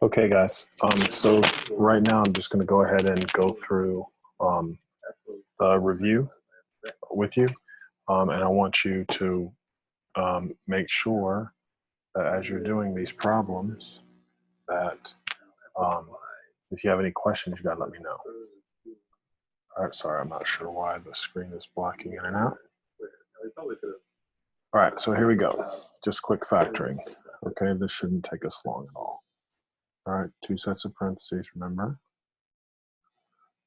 Okay, guys. So right now I'm just going to go ahead and go through the review with you, and I want you to make sure that as you're doing these problems, that if you have any questions, you got to let me know. All right, sorry, I'm not sure why the screen is blocking in and out. All right, so here we go. Just quick factoring. Okay, this shouldn't take us long at all. All right, two sets of parentheses, remember.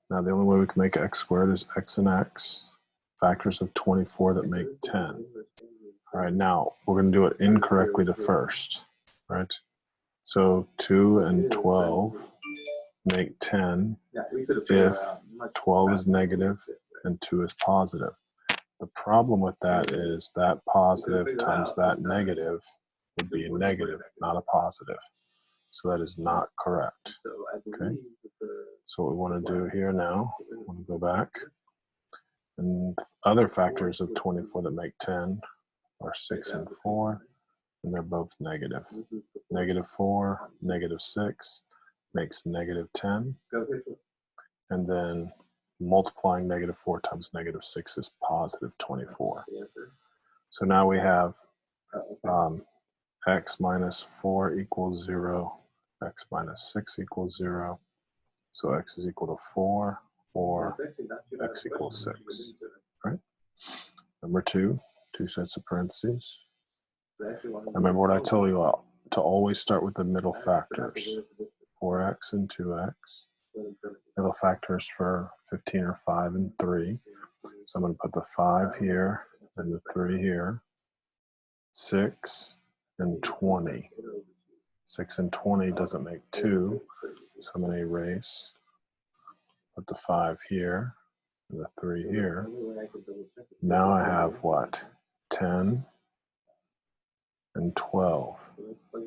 Now the only way we can make x squared is x and x, factors of 24 that make 10. All right, now we're going to do it incorrectly to first, right? So 2 and 12 make 10 if 12 is negative and 2 is positive. The problem with that is that positive times that negative would be a negative, not a positive. So that is not correct, okay? So what we want to do here now, we want to go back. And other factors of 24 that make 10 are 6 and 4, and they're both negative. Negative 4, negative 6 makes negative 10. And then multiplying negative 4 times negative 6 is positive 24. So now we have x minus 4 equals 0, x minus 6 equals 0. So x is equal to 4, or x equals 6, right? Number 2, two sets of parentheses. Remember what I told you to always start with the middle factors, 4x and 2x. Middle factors for 15 are 5 and 3. So I'm going to put the 5 here and the 3 here. 6 and 20. 6 and 20 doesn't make 2, so I'm going to erase. Put the 5 here and the 3 here. Now I have what? 10 and 12.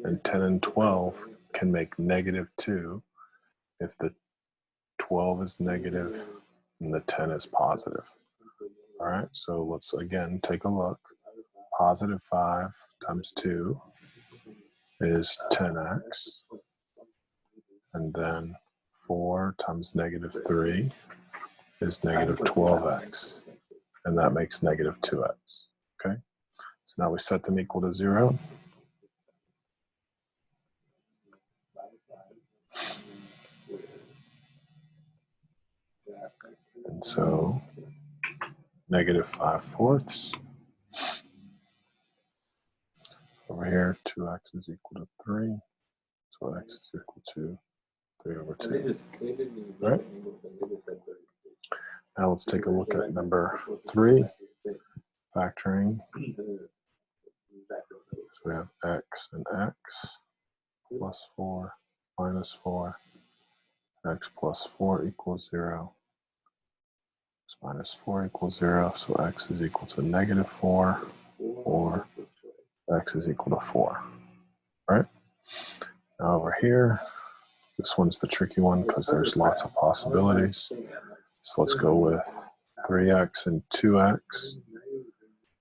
And 10 and 12 can make negative 2 if the 12 is negative and the 10 is positive. All right, so let's again take a look. Positive 5 times 2 is 10x. And then 4 times negative 3 is negative 12x. And that makes negative 2x. Okay, so now we set them equal to 0. And so negative 5/4. Over here, 2x is equal to 3. So x is equal to 3 over 2. All right? Now let's take a look at number 3, factoring. So we have x and x plus 4 minus 4. X plus 4 equals 0. X minus 4 equals 0. So x is equal to negative 4, or x is equal to 4. All right? Now over here, this one's the tricky one because there's lots of possibilities. So let's go with 3x and 2x.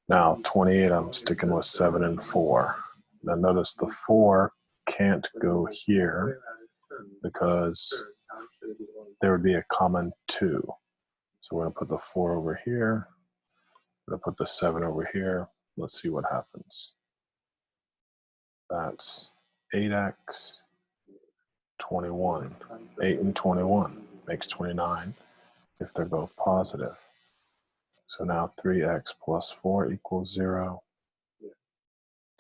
Now 28, I'm sticking with 7 and 4. Now notice the 4 can't go here because there would be a common 2. So we're going to put the 4 over here. We're going to put the 7 over here. Let's see what happens. That's 8x, 21. 8 and 21 makes 29 if they're both positive. So now 3x plus 4 equals 0.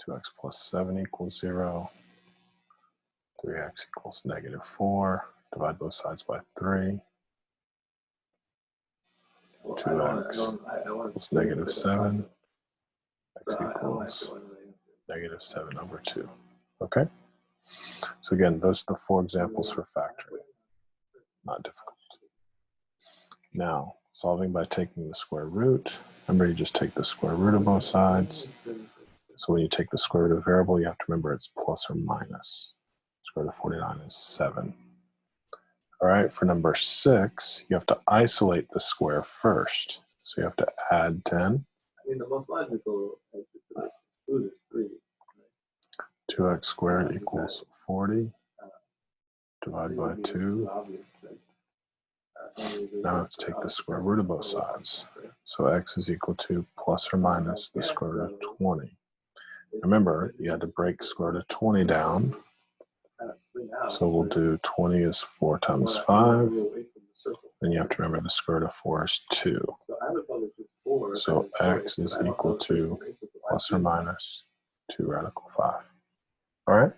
2x plus 7 equals 0. 3x equals negative 4. Divide both sides by 3. 2x equals negative 7. X equals negative 7 over 2. Okay? So again, those are the 4 examples for factoring. Not difficult. Now, solving by taking the square root. Remember, you just take the square root of both sides. So when you take the square root of a variable, you have to remember it's plus or minus. Square root of 49 is 7. All right, for number 6, you have to isolate the square first. So you have to add 10. 2x squared equals 40. Divide by 2. Now I have to take the square root of both sides. So x is equal to plus or minus the square root of 20. Remember, you had to break square root of 20 down. So we'll do 20 is 4 times 5. Then you have to remember the square root of 4 is 2. So x is equal to plus or minus 2 radical 5. All right?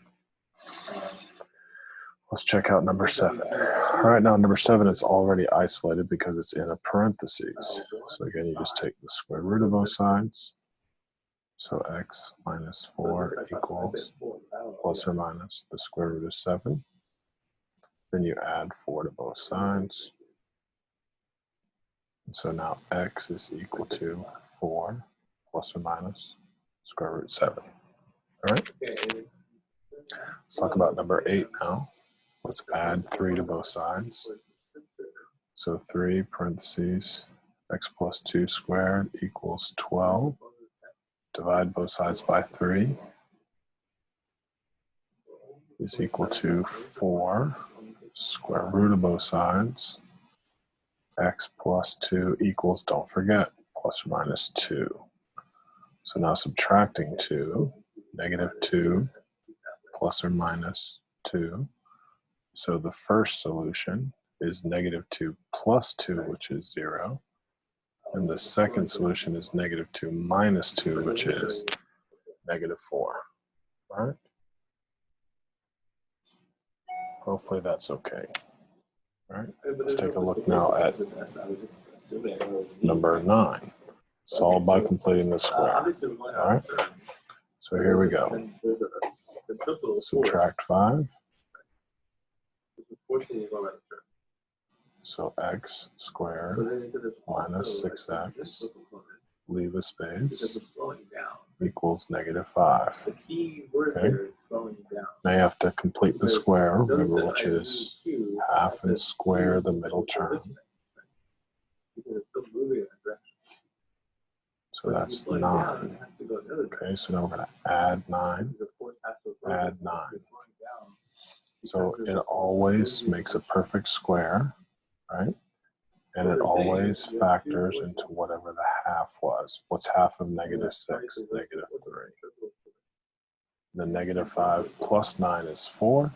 Let's check out number 7. All right, now number 7 is already isolated because it's in a parentheses. So again, you just take the square root of both sides. So x minus 4 equals plus or minus the square root of 7. Then you add 4 to both sides. And so now x is equal to 4 plus or minus square root 7. All right? Let's talk about number 8 now. Let's add 3 to both sides. So 3 parentheses x plus 2 squared equals 12. Divide both sides by 3 is equal to 4 square root of both sides. X plus 2 equals, don't forget, plus or minus 2. So now subtracting 2, negative 2 plus or minus 2. So the first solution is negative 2 plus 2, which is 0. And the second solution is negative 2 minus 2, which is negative 4. All right? Hopefully that's okay. All right, let's take a look now at number 9. Solve by completing the square. All right, so here we go. Subtract 5. So x squared minus 6x, leave a space, equals negative 5. Okay. Now you have to complete the square, remember, which is half and square the middle term. So that's 9. Okay, so now we're going to add 9, add 9. So it always makes a perfect square, right? And it always factors into whatever the half was. What's half of negative 6? Negative 3. The negative 5 plus 9 is 4.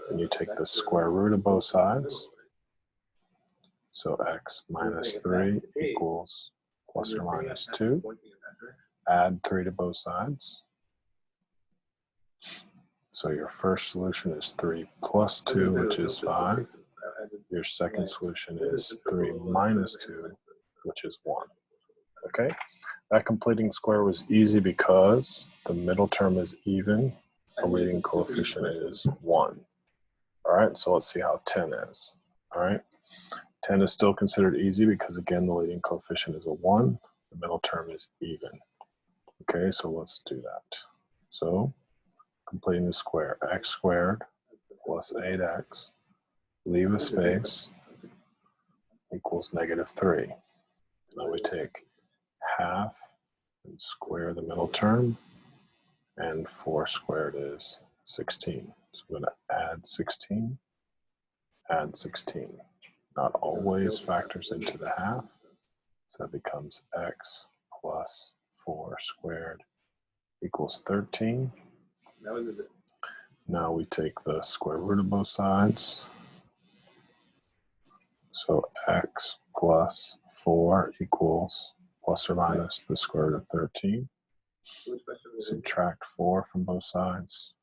And you take the square root of both sides. So x minus 3 equals plus or minus 2. Add 3 to both sides. So your first solution is 3 plus 2, which is 5. Your second solution is 3 minus 2, which is 1. Okay? That completing square was easy because the middle term is even. The leading coefficient is 1. All right, so let's see how 10 is. All right, 10 is still considered easy because, again, the leading coefficient is a 1. The middle term is even. Okay, so let's do that. So completing the square, x squared plus 8x, leave a space, equals negative 3. Now we take half and square the middle term, and 4 squared is 16. So I'm going to add 16, add 16. Not always factors into the half, so that becomes x plus 4 squared equals 13. Now we take the square root of both sides. So x plus 4 equals plus or minus the square root of 13. Subtract 4 from both sides.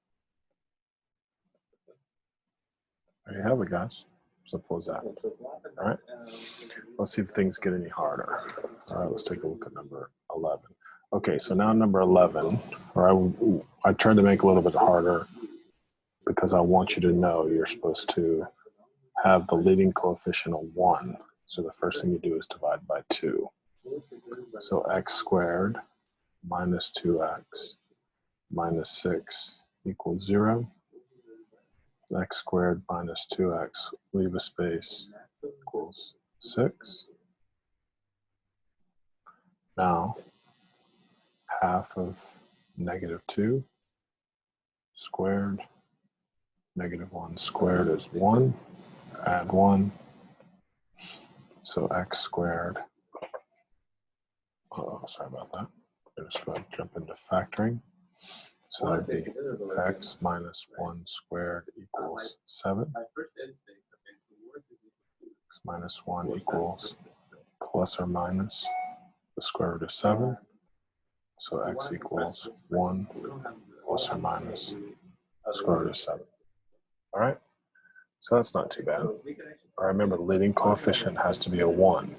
There you have it, guys. Simple as that. All right. Let's see if things get any harder. All right, let's take a look at number 11. Okay, so now number 11. All right, I tried to make it a little bit harder because I want you to know you're supposed to have the leading coefficient of 1. So the first thing you do is divide by 2. So x squared minus 2x minus 6 equals 0. X squared minus 2x, leave a space, equals 6. Now, half of negative 2 squared. Negative 1 squared is 1. Add 1. So x squared. Oh, sorry about that. I'm just going to jump into factoring. So that would be x minus 1 squared equals 7. X minus 1 equals plus or minus the square root of 7. So x equals 1 plus or minus the square root of 7. All right? So that's not too bad. All right, remember, the leading coefficient has to be a 1.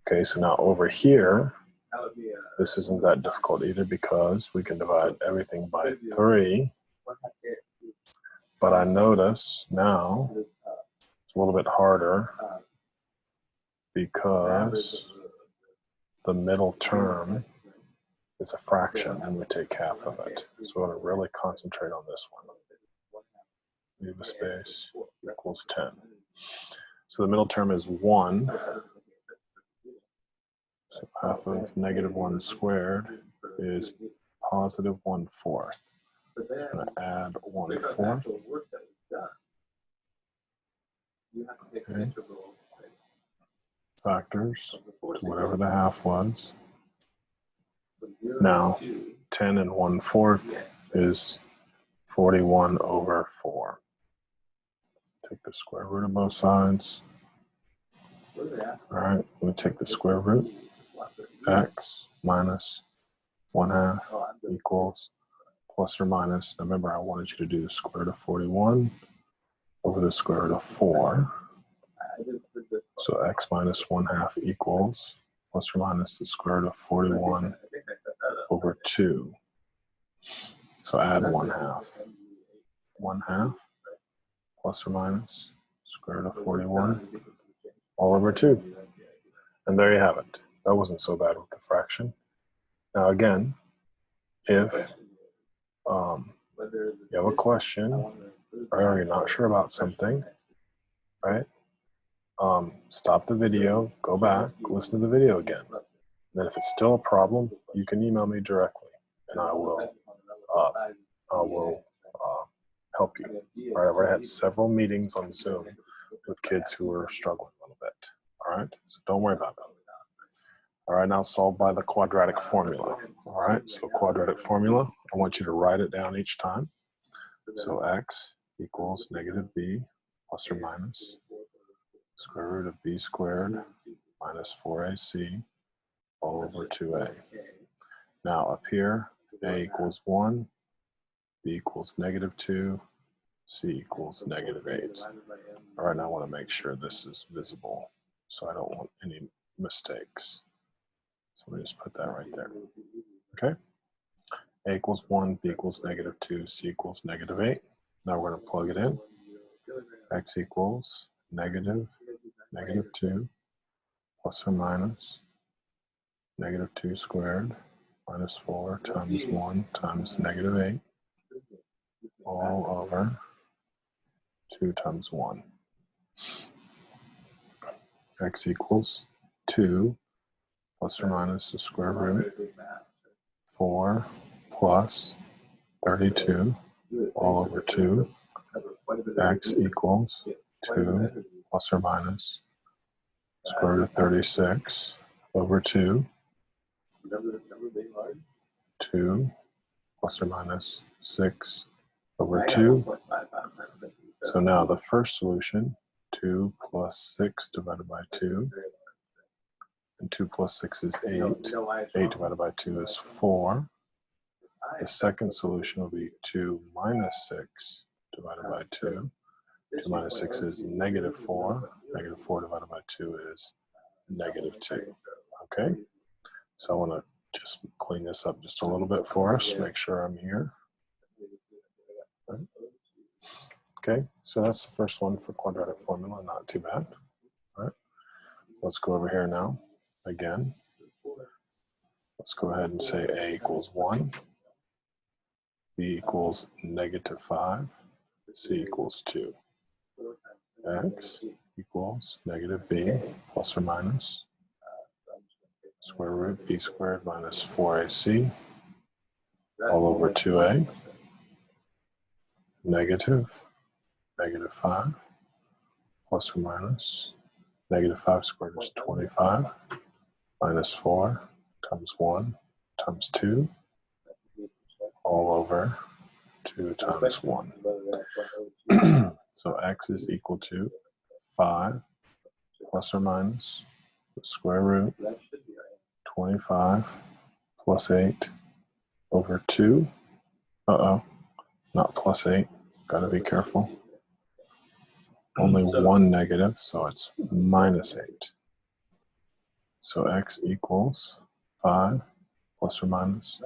Okay, so now over here, this isn't that difficult either because we can divide everything by 3. But I notice now it's a little bit harder because the middle term is a fraction and we take half of it. So we're going to really concentrate on this one. Leave a space equals 10. So the middle term is 1. So half of negative 1 squared is positive 1/4. I'm going to add 1/4. Okay. Factors to whatever the half was. Now, 10 and 1/4 is 41/4. Take the square root of both sides. All right, we take the square root. X minus 1/2 equals plus or minus. Now remember, I wanted you to do the square root of 41 over the square root of 4. So x minus 1/2 equals plus or minus the square root of 41 over 2. So add 1/2. 1/2 plus or minus square root of 41 all over 2. And there you have it. That wasn't so bad with the fraction. Now again, if you have a question or you're not sure about something, right? Stop the video, go back, listen to the video again. And then if it's still a problem, you can email me directly and I will help you. All right, I've already had several meetings on Zoom with kids who are struggling a little bit. All right, so don't worry about that. All right, now solve by the quadratic formula. All right, so quadratic formula, I want you to write it down each time. So x equals negative b plus or minus square root of b squared minus 4ac all over 2a. Now up here, a equals 1, b equals negative 2, c equals negative 8. All right, now I want to make sure this is visible, so I don't want any mistakes. So let me just put that right there. Okay? A equals 1, b equals negative 2, c equals negative 8. Now we're going to plug it in. X equals negative 2 plus or minus negative 2 squared minus 4 times 1 times negative 8 all over 2 times 1. X equals 2 plus or minus the square root 4 plus 32 all over 2. X equals 2 plus or minus square root of 36 over 2. 2 plus or minus 6 over 2. So now the first solution, 2 plus 6 divided by 2. And 2 plus 6 is 8. 8 divided by 2 is 4. The second solution will be 2 minus 6 divided by 2. 2 minus 6 is negative 4. Negative 4 divided by 2 is negative 2. Okay? So I want to just clean this up just a little bit for us. Make sure I'm here. Okay, so that's the first one for quadratic formula. Not too bad. All right. Let's go over here now. Again, let's go ahead and say a equals 1. B equals negative 5. C equals 2. X equals negative b plus or minus square root b squared minus 4ac all over 2a, negative, -5, plus or minus, -5 squared is 25, minus 4 times 1 times 2, all over 2 times 1. So x is equal to 5 plus or minus the square root 25 plus 8 over 2. Not plus 8. Got to be careful. Only one negative, so it's minus 8. So x equals 5 plus or minus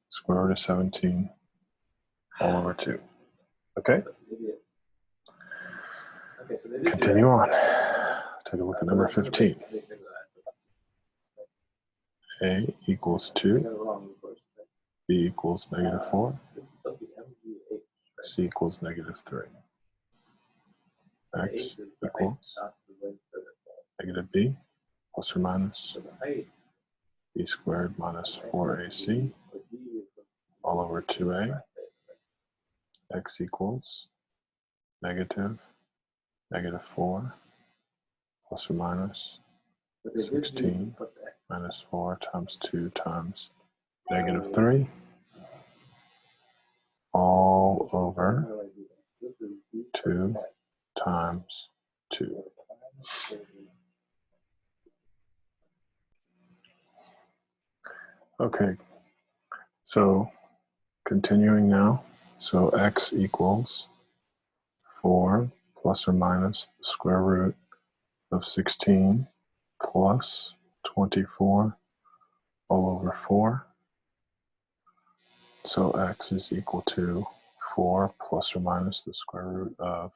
square root of 17 all over 2. Okay? Continue on. Take a look at number 15. A equals 2. B equals -4. C equals -3. X equals -b plus or minus b squared minus 4ac all over 2a. X equals -4 plus or minus 16 minus 4 times 2 times -3 all over 2 times 2. Okay, so continuing now, so x equals 4 plus or minus the square root of 16 plus 24 all over 4. So x is equal to 4 plus or minus the square root of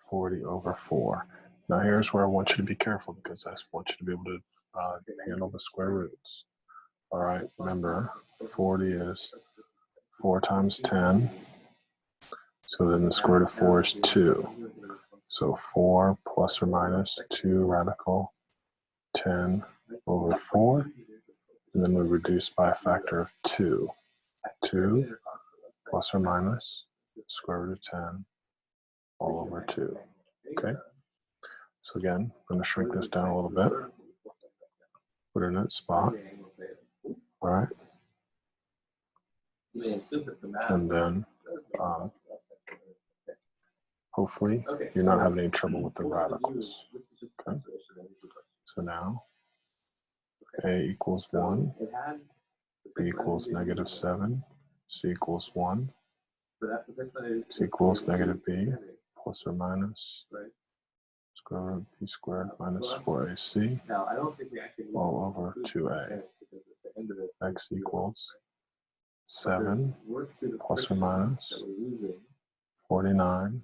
40 over 4. Now here's where I want you to be careful, because I want you to be able to handle the square roots. All right, remember 40 is 4 times 10. So then the square root of 4 is 2. So 4 plus or minus 2 radical 10 over 4. And then we reduce by a factor of 2. 2 plus or minus square root of 10 all over 2. Okay? So again, I'm going to shrink this down a little bit. Put it in its spot. All right? And then hopefully you're not having any trouble with the radicals. Okay? So now a equals 1, b equals -7, c equals 1, c equals -b plus or minus square root b squared minus 4ac all over 2a. X equals 7 plus or minus 49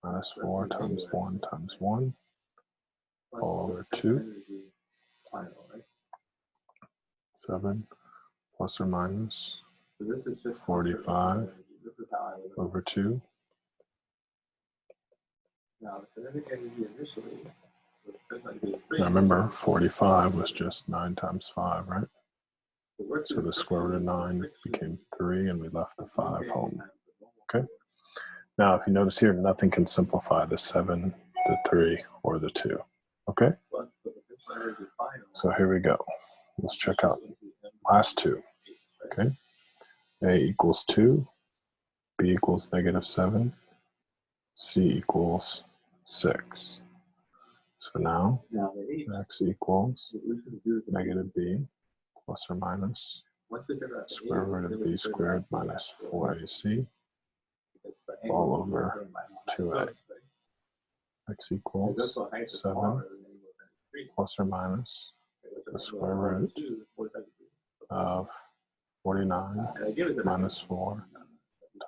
minus 4 times 1 times 1 all over 2. 7 plus or minus 45 over 2. Now remember, 45 was just 9 times 5, right? So the square root of 9 became 3, and we left the 5 home. Okay? Now, if you notice here, nothing can simplify the 7, the 3, or the 2. Okay? So here we go. Let's check out last two. Okay? A equals 2, B equals -7, C equals 6. So now x equals -b plus or minus square root of b squared minus 4ac all over 2a. X equals 7 plus or minus the square root of 49 minus 4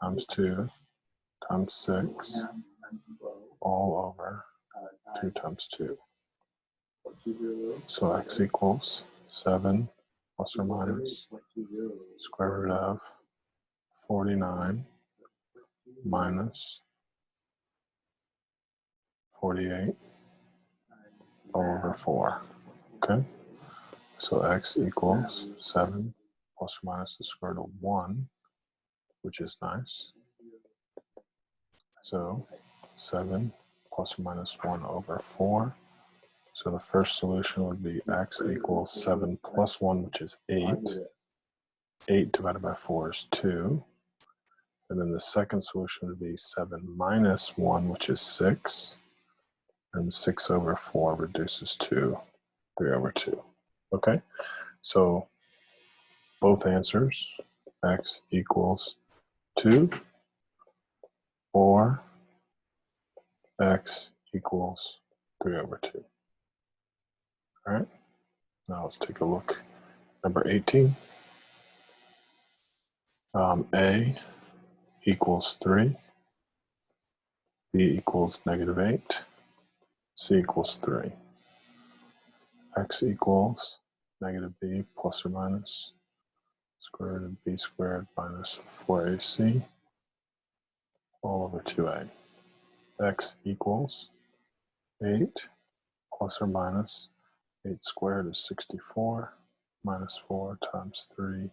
times 2 times 6 all over 2 times 2. So x equals 7 plus or minus square root of 49 minus 48 all over 4. Okay? So x equals 7 plus or minus the square root of 1, which is nice. So 7 plus or minus 1 over 4. So the first solution would be x equals 7 plus 1, which is 8. 8 divided by 4 is 2. And then the second solution would be 7 minus 1, which is 6. And 6 over 4 reduces to 3 over 2. Okay? So both answers, x equals 2 or x equals 3 over 2. All right? Now let's take a look. Number 18. A equals 3. B equals negative 8. C equals 3. X equals negative b plus or minus square root of b squared minus 4ac all over 2a. X equals 8 plus or minus 8 squared is 64 minus 4 times 3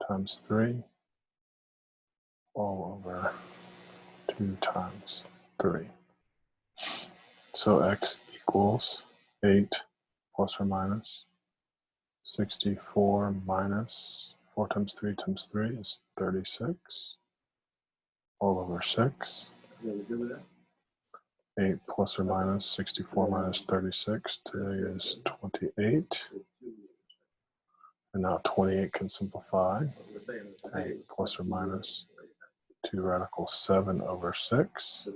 times 3 all over 2 times 3. So x equals 8 plus or minus 64 minus 4 times 3 is 36 all over 6. 8 plus or minus 64 minus 36 today is 28. And now 28 can simplify. 8 plus or minus 2 radical 7 over 6.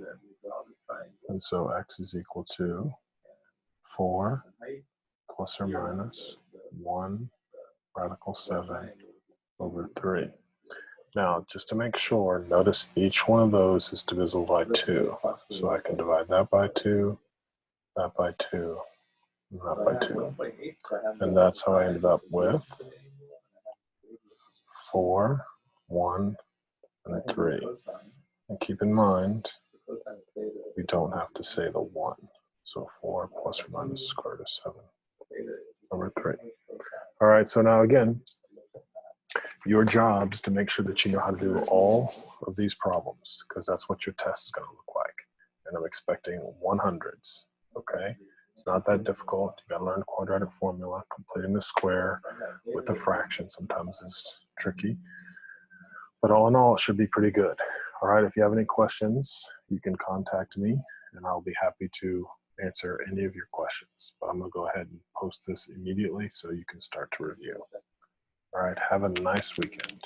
And so x is equal to 4 plus or minus 1 radical 7 over 3. Now, just to make sure, notice each one of those is divisible by 2. So I can divide that by 2, that by 2, and that by 2. And that's how I ended up with 4, 1, and 3. And keep in mind, we don't have to say the 1. So 4 plus or minus square root of 7 over 3. All right, so now again, your job is to make sure that you know how to do all of these problems, because that's what your test is going to look like. And I'm expecting 100s, okay? It's not that difficult. You got to learn the quadratic formula. Completing the square with a fraction sometimes is tricky. But all in all, it should be pretty good. All right, if you have any questions, you can contact me, and I'll be happy to answer any of your questions. But I'm going to go ahead and post this immediately so you can start to review. All right, have a nice weekend.